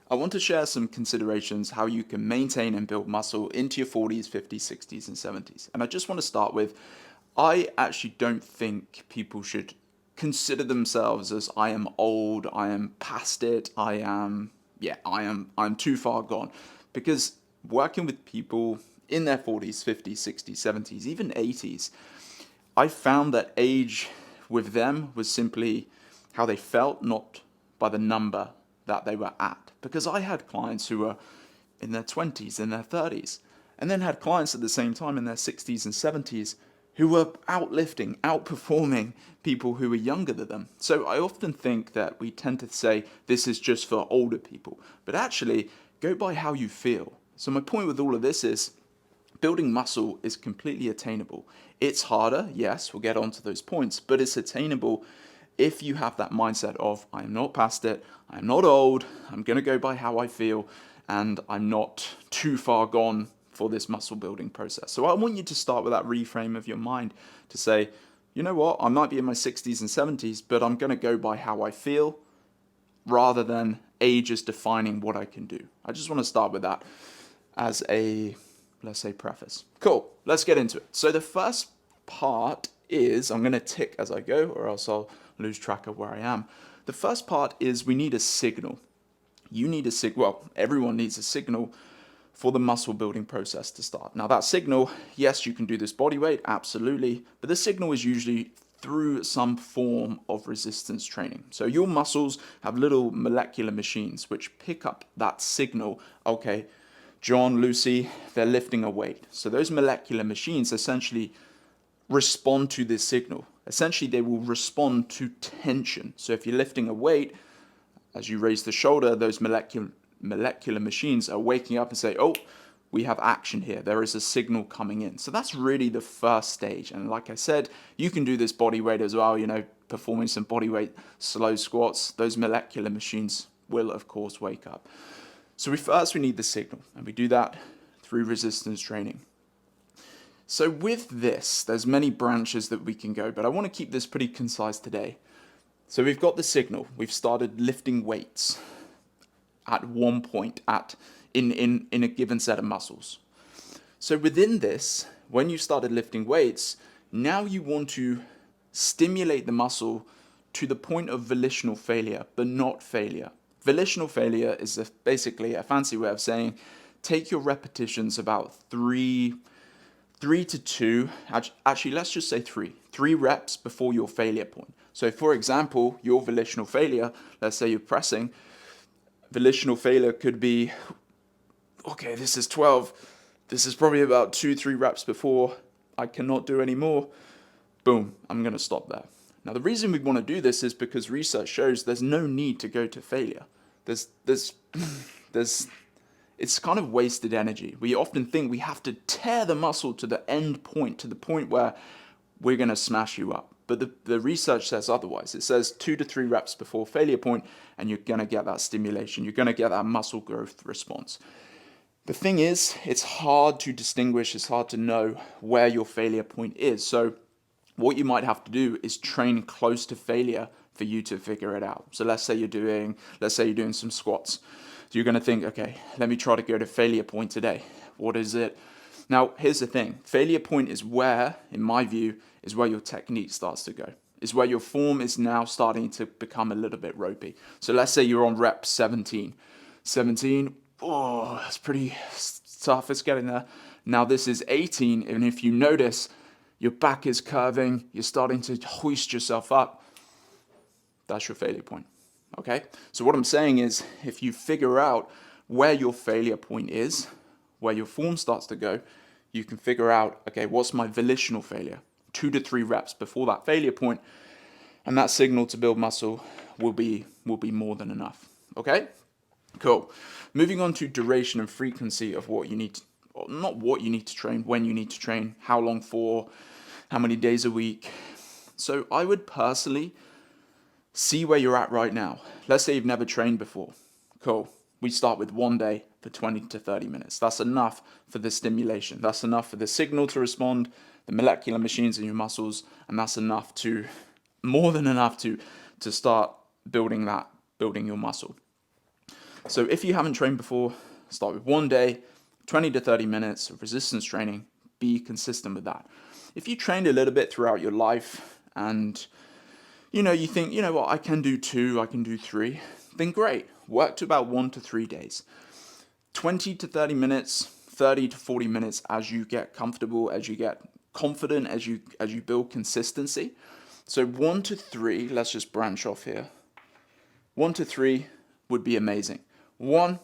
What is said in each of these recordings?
I want to share some considerations how you can maintain and build muscle into your 40s, 50s, 60s, and 70s. And I just want to start with, I actually don't think people should consider themselves as I am old, I am past it, I'm too far gone. Because working with people in their 40s, 50s, 60s, 70s, even 80s, I found that age with them was simply how they felt, not by the number that they were at. Because I had clients who were in their 20s, in their 30s, and then had clients at the same time in their 60s and 70s who were outlifting, outperforming people who were younger than them. So I often think that we tend to say this is just for older people, but actually go by how you feel. So my point with all of this is building muscle is completely attainable. It's harder, yes, we'll get onto those points, but it's attainable if you have that mindset of, I'm not past it, I'm not old, I'm going to go by how I feel, and I'm not too far gone for this muscle building process. So I want you to start with that reframe of your mind to say, you know what, I might be in my 60s and 70s, but I'm going to go by how I feel rather than age is defining what I can do. I just want to start with that as a, let's say, preface. Cool, let's get into it. So the first part is, I'm going to tick as I go or else I'll lose track of where I am. The first part is we need a signal. You need a signal, well, everyone needs a signal for the muscle building process to start. Now that signal, yes, you can do this body weight, absolutely, but the signal is usually through some form of resistance training. So your muscles have little molecular machines which pick up that signal. Okay, John, Lucy, they're lifting a weight. So those molecular machines essentially respond to this signal. Essentially, they will respond to tension. So if you're lifting a weight, as you raise the shoulder, those molecular machines are waking up and say, oh, we have action here. There is a signal coming in. So that's really the first stage. And like I said, you can do this body weight as well, performing some body weight slow squats. Those molecular machines will, of course, wake up. So we need the signal, and we do that through resistance training. So with this, there's many branches that we can go, but I want to keep this pretty concise today. So we've got the signal. We've started lifting weights at one point in a given set of muscles. So within this, when you started lifting weights, now you want to stimulate the muscle to the point of volitional failure, but not failure. Volitional failure is basically a fancy way of saying take your repetitions about three to two, actually let's just say three reps before your failure point. So for example, your volitional failure, let's say you're pressing, volitional failure could be, okay, this is 12, this is probably about 2-3 reps before I cannot do any more, boom, I'm going to stop there. Now the reason we want to do this is because research shows there's no need to go to failure. It's kind of wasted energy. We often think we have to tear the muscle to the end point, to the point where we're going to smash you up. But the research says otherwise. It says 2 to 3 reps before failure point, and you're going to get that stimulation. You're going to get that muscle growth response. The thing is, it's hard to distinguish. It's hard to know where your failure point is. So what you might have to do is train close to failure for you to figure it out. So let's say you're doing some squats. So you're going to think, okay, let me try to go to failure point today. What is it? Now, here's the thing. Failure point is where, in my view, is where your technique starts to go. Is where your form is now starting to become a little bit ropey. So let's say you're on rep 17. 17, oh, that's pretty tough. It's getting there. Now this is 18, and if you notice, your back is curving. You're starting to hoist yourself up. That's your failure point. Okay? So what I'm saying is, if you figure out where your failure point is, where your form starts to go, you can figure out, okay, what's my volitional failure? 2 to 3 reps before that failure point, and that signal to build muscle will be more than enough. Okay? Cool. Moving on to duration and frequency of what you need to, or not what you need to train, when you need to train, how long for, how many days a week. So I would personally see where you're at right now. Let's say you've never trained before. Cool. We start with 1 day for 20 to 30 minutes. That's enough for the stimulation. That's enough for the signal to respond, the molecular machines in your muscles, and that's enough more than enough to start building your muscle. So if you haven't trained before, start with 1 day, 20 to 30 minutes of resistance training. Be consistent with that. If you trained a little bit throughout your life and you think, you know what, I can do 2, I can do 3, then great. Work to about 1 to 3 days. 20 to 30 minutes, 30 to 40 minutes as you get comfortable, as you get confident, as you build consistency. So 1 to 3, let's just branch off here. 1 to 3 would be amazing. 1,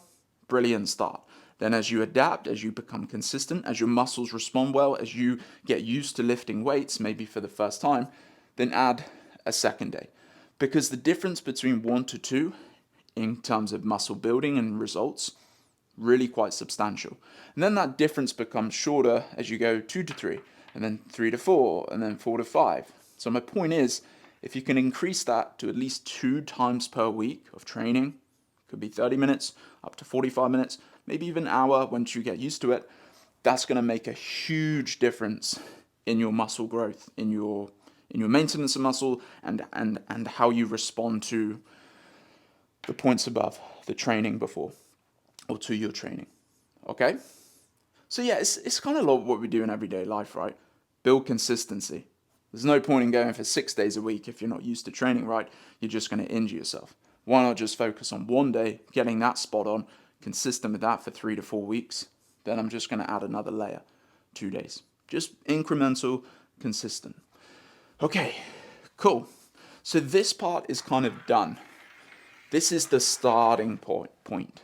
brilliant start. Then as you adapt, as you become consistent, as your muscles respond well, as you get used to lifting weights, maybe for the first time, then add a second day. Because the difference between 1 to 2 in terms of muscle building and results, really quite substantial. And then that difference becomes shorter as you go 2 to 3, and then 3 to 4, and then 4 to 5. So my point is, if you can increase that to at least 2 times per week of training, could be 30 minutes, up to 45 minutes, maybe even an hour once you get used to it, that's going to make a huge difference in your muscle growth, in your maintenance of muscle, and how you respond to the points above, the training before, or to your training. Okay? So yeah, it's kind of like what we do in everyday life, right? Build consistency. There's no point in going for 6 days a week if you're not used to training right. You're just going to injure yourself. Why not just focus on 1 day, getting that spot on, consistent with that for 3 to 4 weeks? Then I'm just going to add another layer, 2 days. Just incremental, consistent. Okay, cool. So this part is kind of done. This is the starting point.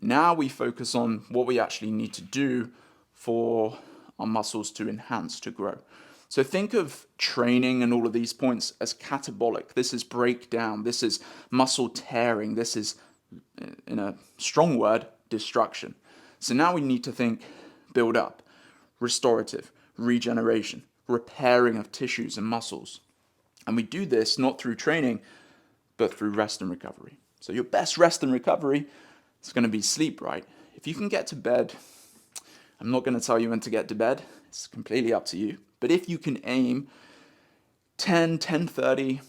Now we focus on what we actually need to do for our muscles to enhance, to grow. So think of training and all of these points as catabolic. This is breakdown. This is muscle tearing. This is, in a strong word, destruction. So now we need to think build up, restorative, regeneration, repairing of tissues and muscles. And we do this not through training, but through rest and recovery. So your best rest and recovery is going to be sleep, right? If you can get to bed, I'm not going to tell you when to get to bed. It's completely up to you. But if you can aim 10:30,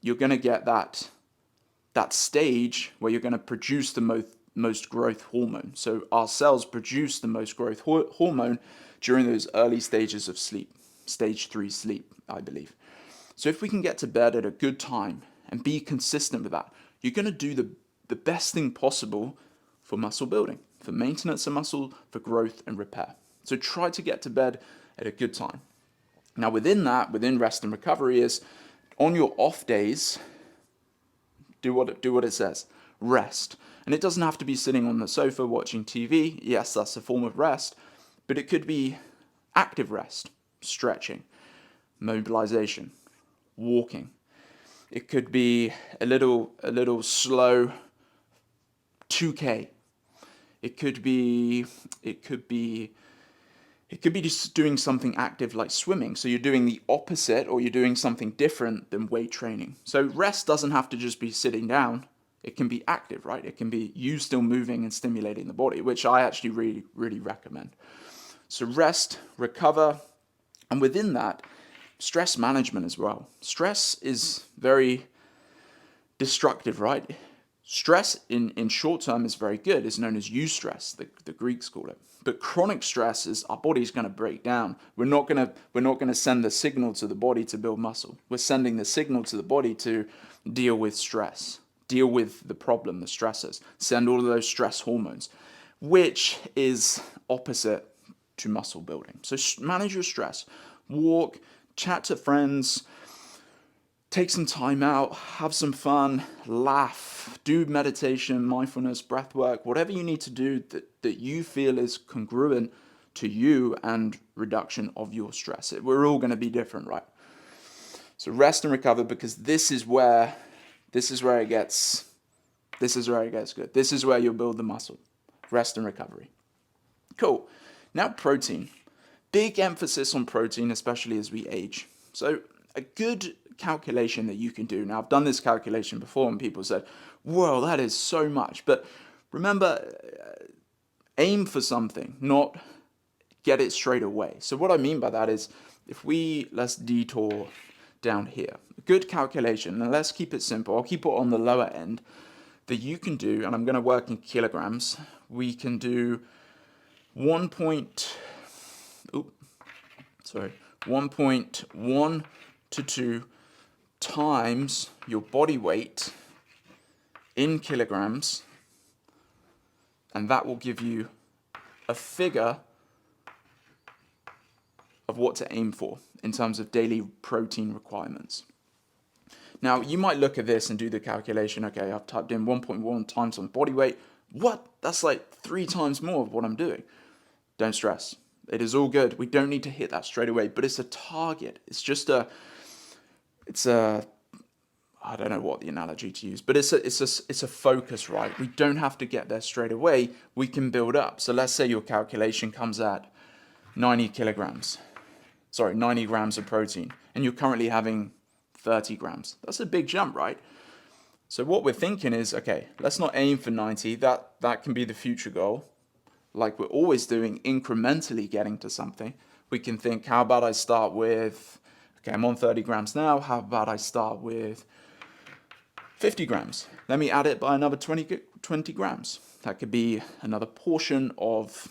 you're going to get that stage where you're going to produce the most growth hormone. So our cells produce the most growth hormone during those early stages of sleep, stage 3 sleep, I believe. So if we can get to bed at a good time and be consistent with that, you're going to do the best thing possible for muscle building, for maintenance of muscle, for growth and repair. So try to get to bed at a good time. Now within that, within rest and recovery, is on your off days, do what it says. Rest. And it doesn't have to be sitting on the sofa watching TV. Yes, that's a form of rest. But it could be active rest, stretching, mobilization, walking. It could be a little slow 2K. It could be just doing something active like swimming. So you're doing the opposite, or you're doing something different than weight training. So rest doesn't have to just be sitting down. It can be active, right? It can be you still moving and stimulating the body, which I actually really, really recommend. So rest, recover, and within that, stress management as well. Stress is very destructive, right? Stress in short term is very good. It's known as eustress, the Greeks call it. But chronic stress is our body's going to break down. We're not going to send the signal to the body to build muscle. We're sending the signal to the body to deal with stress, deal with the problem, the stressors, send all of those stress hormones, which is opposite to muscle building. So manage your stress. Walk, chat to friends, take some time out, have some fun, laugh, do meditation, mindfulness, breath work, whatever you need to do that you feel is congruent to you and reduction of your stress. We're all going to be different, right? So rest and recover, because this is where it gets good. This is where you'll build the muscle. Rest and recovery. Cool. Now protein. Big emphasis on protein, especially as we age. So a good calculation that you can do. Now, I've done this calculation before and people said, whoa, that is so much. But remember, aim for something, not get it straight away. So what I mean by that is, let's detour down here. A good calculation, and let's keep it simple. I'll keep it on the lower end. that you can do, and I'm going to work in kilograms, we can do 1.1 to 2 times your body weight in kilograms, and that will give you a figure of what to aim for in terms of daily protein requirements. Now, you might look at this and do the calculation, okay, I've typed in 1.1 times my body weight. What? That's like 3 times more of what I'm doing. Don't stress. It is all good. We don't need to hit that straight away, but it's a target. It's just I don't know what the analogy to use, but it's a focus, right? We don't have to get there straight away. We can build up. So let's say your calculation comes at 90 grams of protein, and you're currently having 30 grams. That's a big jump, right? So what we're thinking is, okay, let's not aim for 90. That can be the future goal. Like we're always doing, incrementally getting to something. We can think, how about I start with, okay, I'm on 30 grams now. How about I start with 50 grams? Let me add it by another 20 grams. That could be another portion of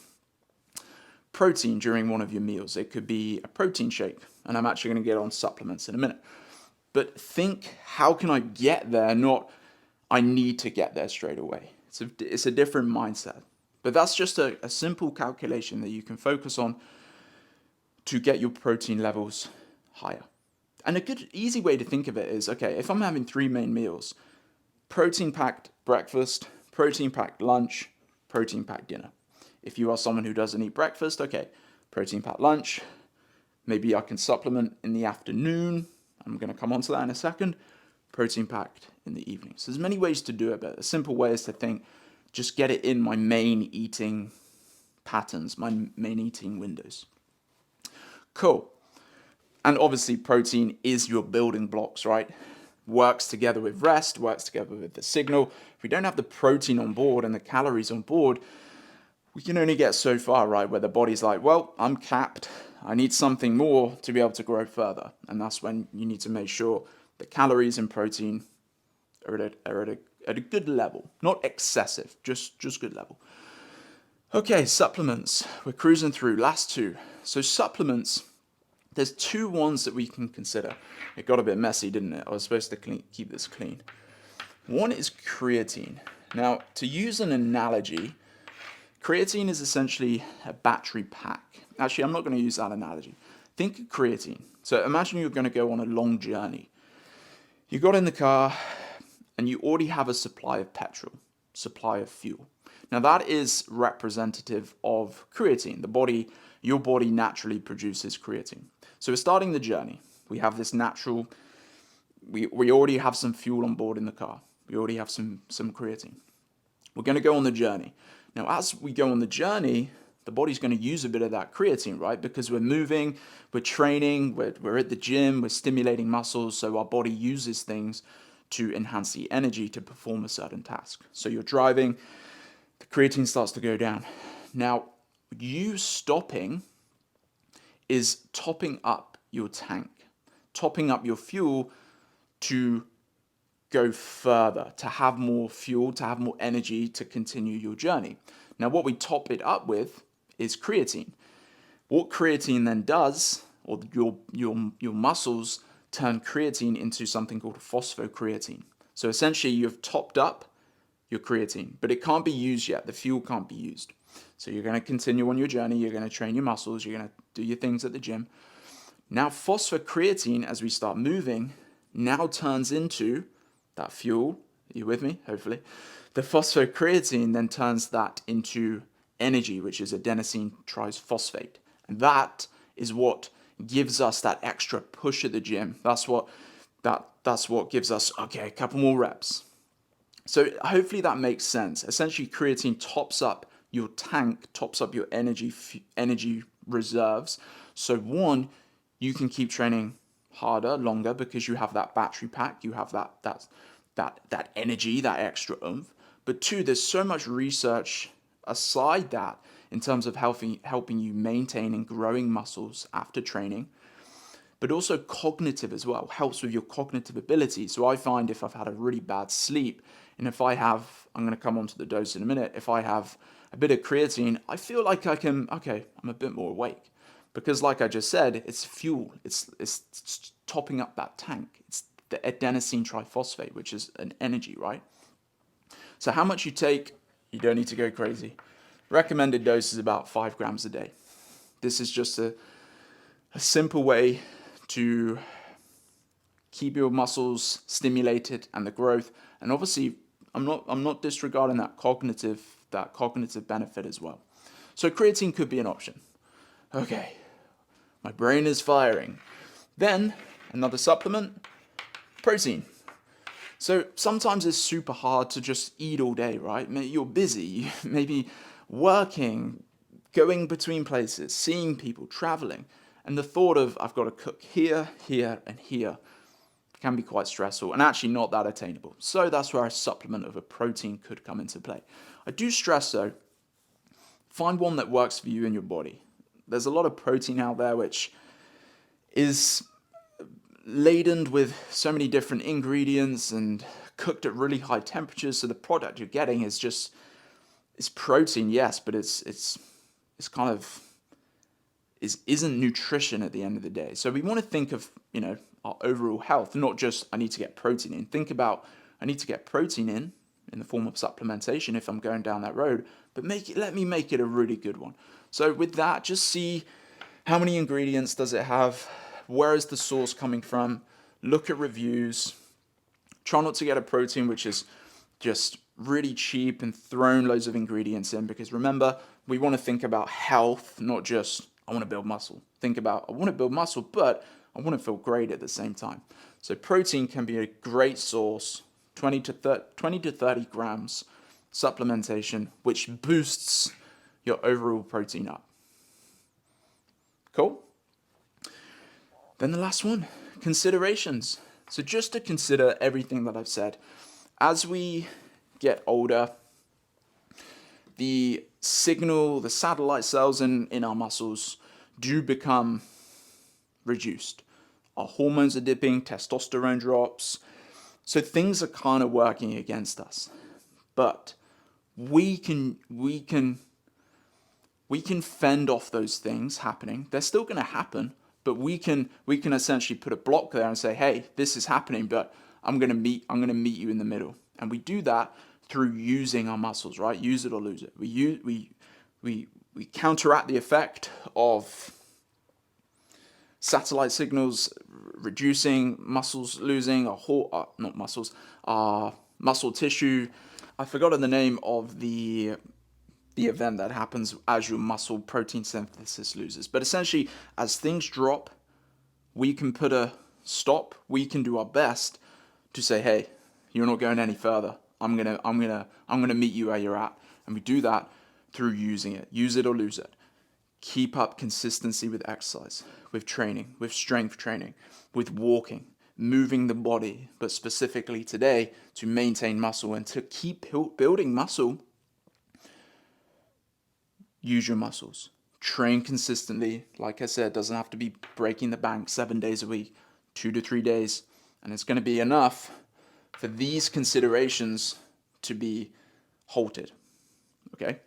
protein during one of your meals. It could be a protein shake, and I'm actually going to get on supplements in a minute. But think, how can I get there? Not, I need to get there straight away. It's a different mindset. But that's just a simple calculation that you can focus on to get your protein levels higher. And a good, easy way to think of it is, okay, if I'm having 3 main meals, protein-packed breakfast, protein-packed lunch, protein-packed dinner. If you are someone who doesn't eat breakfast, okay, protein-packed lunch. Maybe I can supplement in the afternoon. I'm going to come on to that in a second. Protein-packed in the evening. So there's many ways to do it, but a simple way is to think, just get it in my main eating patterns, my main eating windows. Cool. And obviously protein is your building blocks, right? Works together with rest, works together with the signal. If we don't have the protein on board and the calories on board, we can only get so far, right? Where the body's like, well, I'm capped. I need something more to be able to grow further. And that's when you need to make sure the calories and protein are at a good level. Not excessive, just good level. Okay, supplements. We're cruising through. Last 2. So supplements, there's 2 ones that we can consider. It got a bit messy, didn't it? I was supposed to keep this clean. One is creatine. Now, to use an analogy, creatine is essentially a battery pack. Actually, I'm not going to use that analogy. Think of creatine. So imagine you're going to go on a long journey. You got in the car and you already have a supply of petrol, supply of fuel. Now that is representative of creatine. Your body naturally produces creatine. So we're starting the journey. We have this natural, we already have some fuel on board in the car. We already have some creatine. We're going to go on the journey. Now, as we go on the journey, the body's going to use a bit of that creatine, right? Because we're moving, we're training, we're at the gym, we're stimulating muscles, so our body uses things to enhance the energy to perform a certain task. So you're driving, the creatine starts to go down. Now, you stopping is topping up your tank, topping up your fuel to go further, to have more fuel, to have more energy to continue your journey. Now, what we top it up with is creatine. What creatine then does, or your muscles turn creatine into something called phosphocreatine. So essentially, you've topped up your creatine, but it can't be used yet. The fuel can't be used. So you're going to continue on your journey. You're going to train your muscles. You're going to do your things at the gym. Now, phosphocreatine, as we start moving, now turns into that fuel. Are you with me? Hopefully. The phosphocreatine then turns that into energy, which is adenosine triphosphate. And that is what gives us that extra push at the gym. That's what gives us, okay, a couple more reps. So hopefully that makes sense. Essentially, creatine tops up your tank, tops up your energy reserves. So one, you can keep training harder, longer, because you have that battery pack, you have that energy, that extra oomph. But 2, there's so much research aside that in terms of helping you maintain and growing muscles after training, but also cognitive as well, helps with your cognitive ability. So I find if I've had a really bad sleep, And if I have, I'm going to come on to the dose in a minute, if I have a bit of creatine, I feel like I'm a bit more awake. Because like I just said, it's fuel. It's topping up that tank. It's the adenosine triphosphate, which is an energy, right? So how much you take, you don't need to go crazy. Recommended dose is about 5 grams a day. This is just a simple way to keep your muscles stimulated and the growth. And obviously, I'm not disregarding that cognitive benefit as well. So creatine could be an option. Okay, my brain is firing. Then another supplement, protein. So sometimes it's super hard to just eat all day, right? Maybe you're busy, maybe working, going between places, seeing people, traveling. And the thought of I've got to cook here, here, and here can be quite stressful and actually not that attainable. So that's where a supplement of a protein could come into play. I do stress though, find one that works for you and your body. There's a lot of protein out there which is laden with so many different ingredients and cooked at really high temperatures. So the product you're getting is just, it's protein, yes, but it's kind of isn't nutrition at the end of the day. So we want to think of, our overall health, not just I need to get protein in. Think about I need to get protein in the form of supplementation if I'm going down that road, but let me make it a really good one. So with that, just see how many ingredients does it have, where is the source coming from, look at reviews, try not to get a protein which is just really cheap and thrown loads of ingredients in, because remember, we want to think about health, not just I want to build muscle. Think about I want to build muscle, but I want to feel great at the same time. So protein can be a great source, 20 to 30 grams supplementation, which boosts your overall protein up. Cool? Then the last one, considerations. So just to consider everything that I've said. As we get older, the satellite cells in our muscles do become reduced. Our hormones are dipping, testosterone drops. So things are kind of working against us. But we can fend off those things happening. They're still going to happen, but we can essentially put a block there and say, "Hey, this is happening, but I'm going to meet you in the middle." And we do that through using our muscles, right? Use it or lose it. We counteract the effect of satellite signals reducing, muscles losing, muscle tissue. I've forgotten the name of the event that happens as your muscle protein synthesis loses. But essentially, as things drop, we can put a stop. We can do our best to say, "Hey, you're not going any further. I'm gonna meet you where you're at." And we do that through using it. Use it or lose it. Keep up consistency with exercise, with training, with strength training, with walking, moving the body, but specifically today to maintain muscle and to keep building muscle. Use your muscles. Train consistently. Like I said, it doesn't have to be breaking the bank 7 days a week, 2 to 3 days. And it's going to be enough for these considerations to be halted. Okay?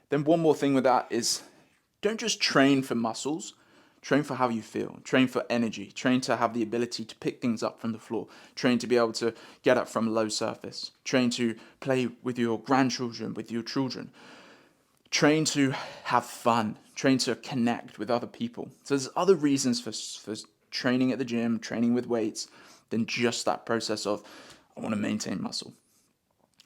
Then one more thing with that is don't just train for muscles. Train for how you feel. Train for energy. Train to have the ability to pick things up from the floor. Train to be able to get up from a low surface. Train to play with your grandchildren, with your children. Train to have fun. Train to connect with other people. So there's other reasons for training at the gym, training with weights, than just that process of, I want to maintain muscle.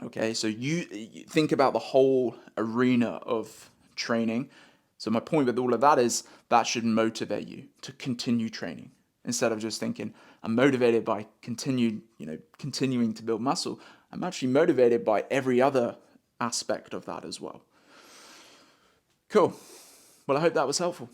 Okay, so you think about the whole arena of training. So my point with all of that is that should motivate you to continue training instead of just thinking, I'm motivated by continuing to build muscle. I'm actually motivated by every other aspect of that as well. Cool. Well, I hope that was helpful.